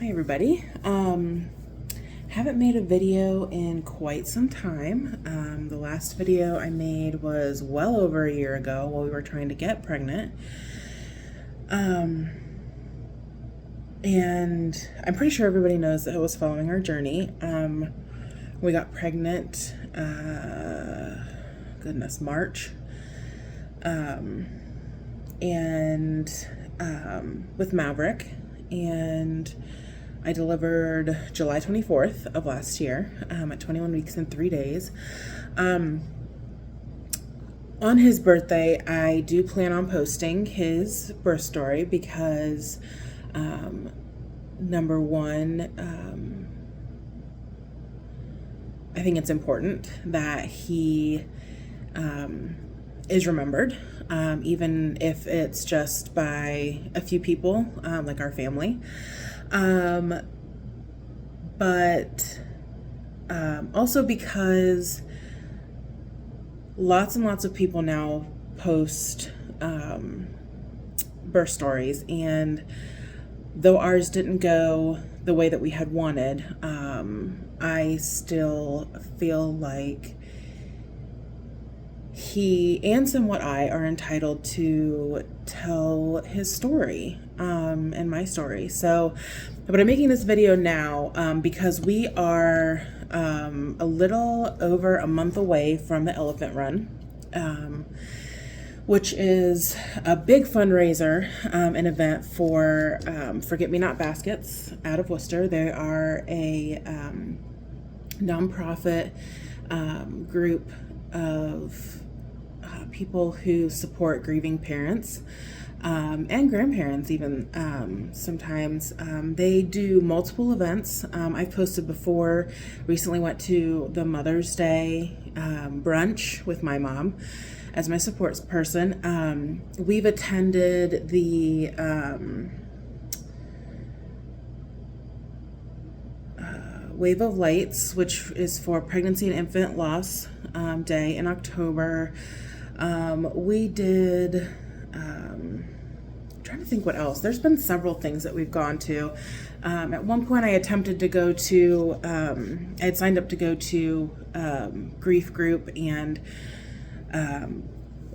Hi everybody. Haven't made a video in quite some time. The last video I made was well over a year ago while we were trying to get pregnant. And I'm pretty sure everybody knows that it was following our journey. We got pregnant, March. With Maverick, and I delivered July 24th of last year at 21 weeks and 3 days. On his birthday, I do plan on posting his birth story because, number one, I think it's important that he is remembered, even if it's just by a few people, like our family. But also because lots and lots of people now post birth stories, and though ours didn't go the way that we had wanted, I still feel like he and somewhat I are entitled to tell his story and my story. But I'm making this video now because we are a little over a month away from the Elephant Run, which is a big fundraiser, an event for Forget Me Not Baskets out of Worcester. They are a nonprofit group of people who support grieving parents and grandparents even sometimes. They do multiple events. I've posted before, recently went to the Mother's Day brunch with my mom as my support person. We've attended the Wave of Lights, which is for Pregnancy and Infant Loss Day in October. We did, I'm trying to think what else. There's been several things that we've gone to. At one point I attempted to go to, I had signed up to go to grief group, and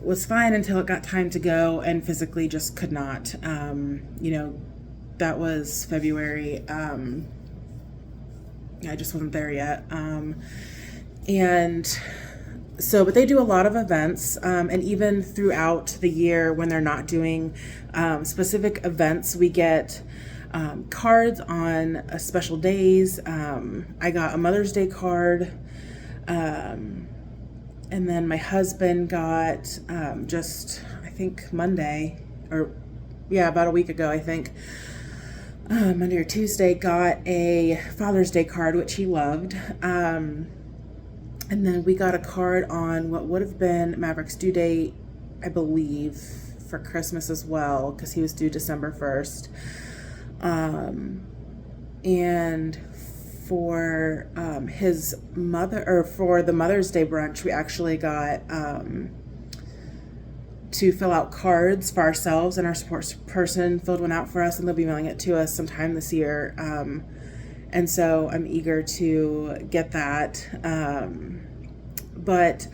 was fine until it got time to go, and physically just could not. That was February. I just wasn't there yet. But they do a lot of events, and even throughout the year when they're not doing specific events, we get cards on special days. I got a Mother's Day card, and then my husband got just, I think Monday, about a week ago, I think, Monday or Tuesday, got a Father's Day card, which he loved. And then we got a card on what would have been Maverick's due date, I believe, for Christmas as well, because he was due December 1st. And for his mother, or for the Mother's Day brunch, we actually got to fill out cards for ourselves, and our support person filled one out for us, and they'll be mailing it to us sometime this year. And so I'm eager to get that. But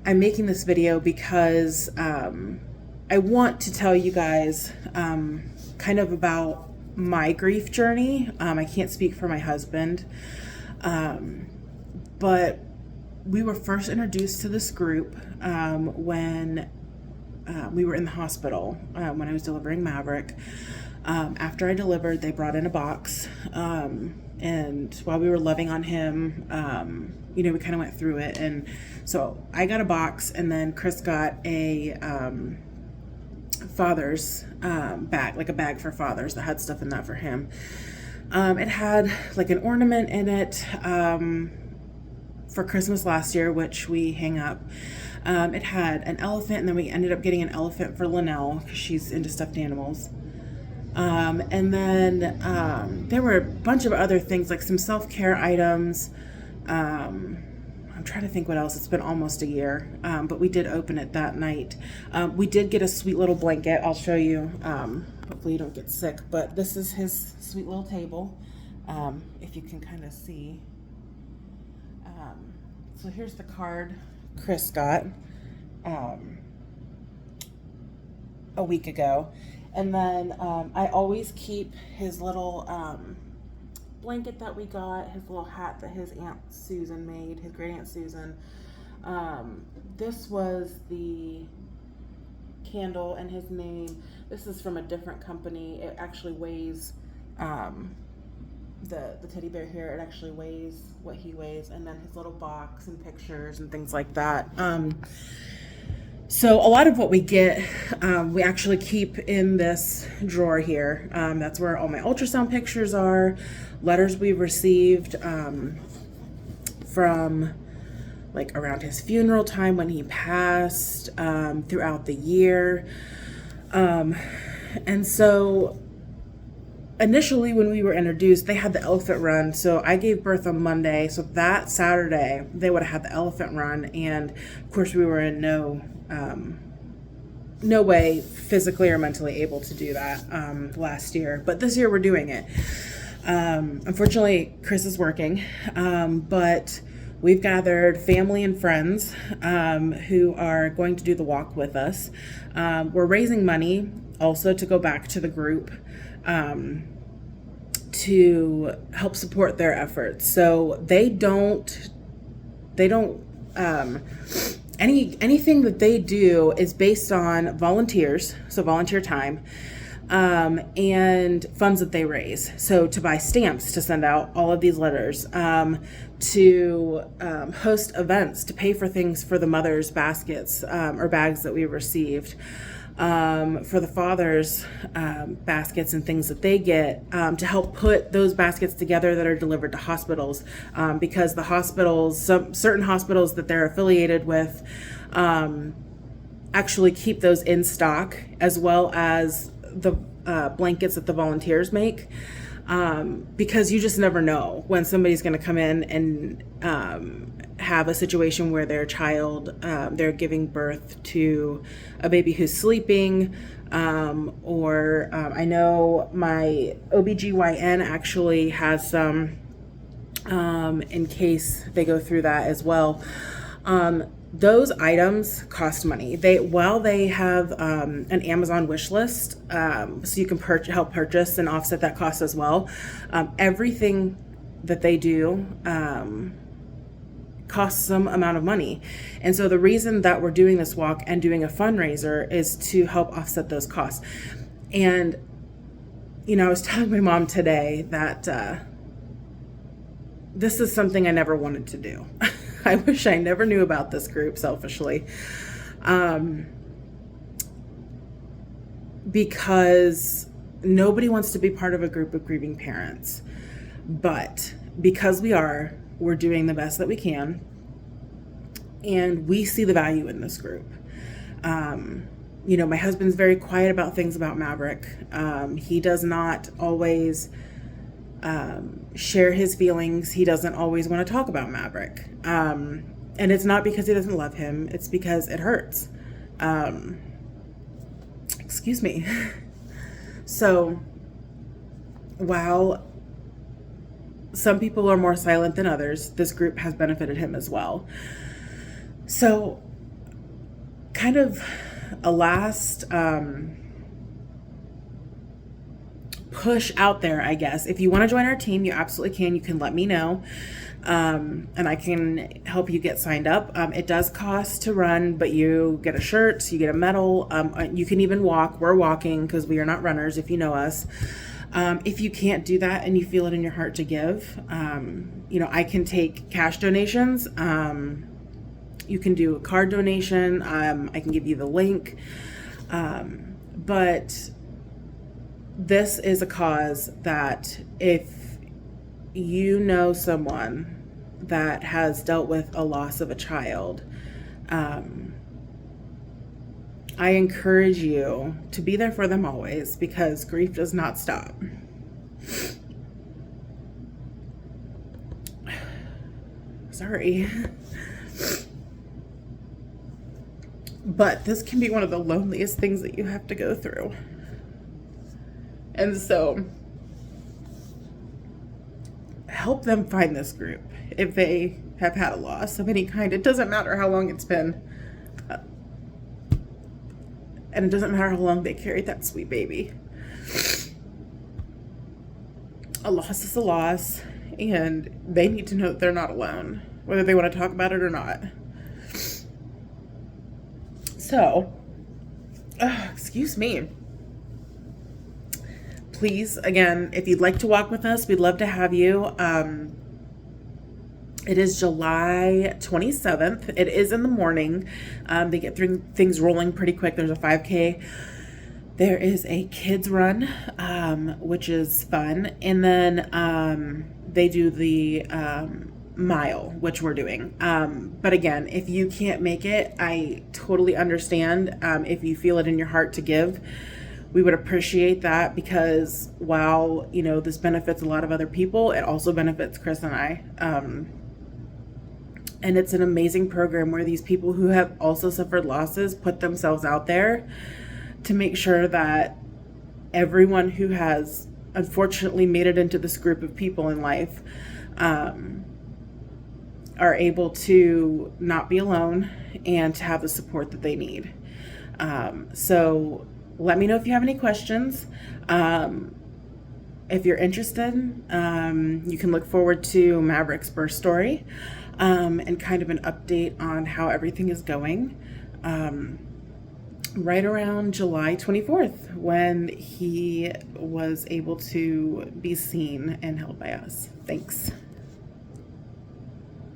I'm making this video because I want to tell you guys kind of about my grief journey. I can't speak for my husband, but we were first introduced to this group when we were in the hospital, when I was delivering Maverick. After I delivered, they brought in a box, and while we were loving on him, we kind of went through it. And so I got a box, and then Chris got a father's bag, like a bag for fathers that had stuff in that for him. It had like an ornament in it for Christmas last year, which we hang up. It had an elephant, and then we ended up getting an elephant for Linnell because she's into stuffed animals. And then there were a bunch of other things, like some self-care items. I'm trying to think what else. It's been almost a year, but we did open it that night. We did get a sweet little blanket. I'll show you. Hopefully you don't get sick, but this is his sweet little table. If you can kind of see. So here's the card Chris got a week ago. And then I always keep his little blanket that we got, his little hat that his Aunt Susan made, his great Aunt Susan. This was the candle and his name. This is from a different company. It actually weighs, the teddy bear here, it actually weighs what he weighs, and then his little box and pictures and things like that. So a lot of what we get, we actually keep in this drawer here. That's where all my ultrasound pictures are, letters we received from like around his funeral time when he passed, throughout the year. And so initially when we were introduced, they had the elephant run. So I gave birth on Monday. So that Saturday, they would have had the elephant run. And of course we were in no way physically or mentally able to do that last year. But this year we're doing it. Unfortunately, Chris is working, but we've gathered family and friends who are going to do the walk with us. We're raising money also to go back to the group to help support their efforts. So anything that they do is based on volunteers, so volunteer time, and funds that they raise. So to buy stamps to send out all of these letters, to host events, to pay for things for the mothers' baskets or bags that we received, for the fathers' baskets and things that they get, to help put those baskets together that are delivered to hospitals, because the hospitals, certain hospitals that they're affiliated with, actually keep those in stock, as well as the blankets that the volunteers make, because you just never know when somebody's going to come in and have a situation where their child, they're giving birth to a baby who's sleeping, or I know my OBGYN actually has some, in case they go through that as well. Those items cost money. While they have an Amazon wish list, so you can help purchase and offset that cost as well. Everything that they do costs some amount of money. And so the reason that we're doing this walk and doing a fundraiser is to help offset those costs. And, I was telling my mom today that this is something I never wanted to do. I wish I never knew about this group, selfishly, because nobody wants to be part of a group of grieving parents. But because we're doing the best that we can, and we see the value in this group. My husband's very quiet about things about Maverick. He does not always share his feelings. He doesn't always want to talk about Maverick. And it's not because he doesn't love him. It's because it hurts. Excuse me. So while some people are more silent than others, this group has benefited him as well. So kind of a last push out there, I guess. If you want to join our team, you absolutely can. You can let me know, and I can help you get signed up. It does cost to run, but you get a shirt, you get a medal. You can even walk. We're walking because we are not runners, if you know us. If you can't do that and you feel it in your heart to give, I can take cash donations. You can do a card donation. I can give you the link. But this is a cause that if you know someone that has dealt with a loss of a child, I encourage you to be there for them always, because grief does not stop. Sorry. But this can be one of the loneliest things that you have to go through. And so help them find this group if they have had a loss of any kind. It doesn't matter how long it's been. And it doesn't matter how long they carried that sweet baby. A loss is a loss, and they need to know that they're not alone, whether they want to talk about it or not. So, excuse me. Please, again, if you'd like to walk with us, we'd love to have you. It is July 27th. It is in the morning. They get things rolling pretty quick. There's a 5K. There is a kids run, which is fun. And then they do the mile, which we're doing. But again, if you can't make it, I totally understand. If you feel it in your heart to give, we would appreciate that, because while, you know, this benefits a lot of other people, it also benefits Chris and I. And it's an amazing program where these people who have also suffered losses put themselves out there to make sure that everyone who has unfortunately made it into this group of people in life are able to not be alone and to have the support that they need. So let me know if you have any questions. If you're interested, you can look forward to Maverick's birth story and kind of an update on how everything is going right around July 24th, when he was able to be seen and held by us. Thanks.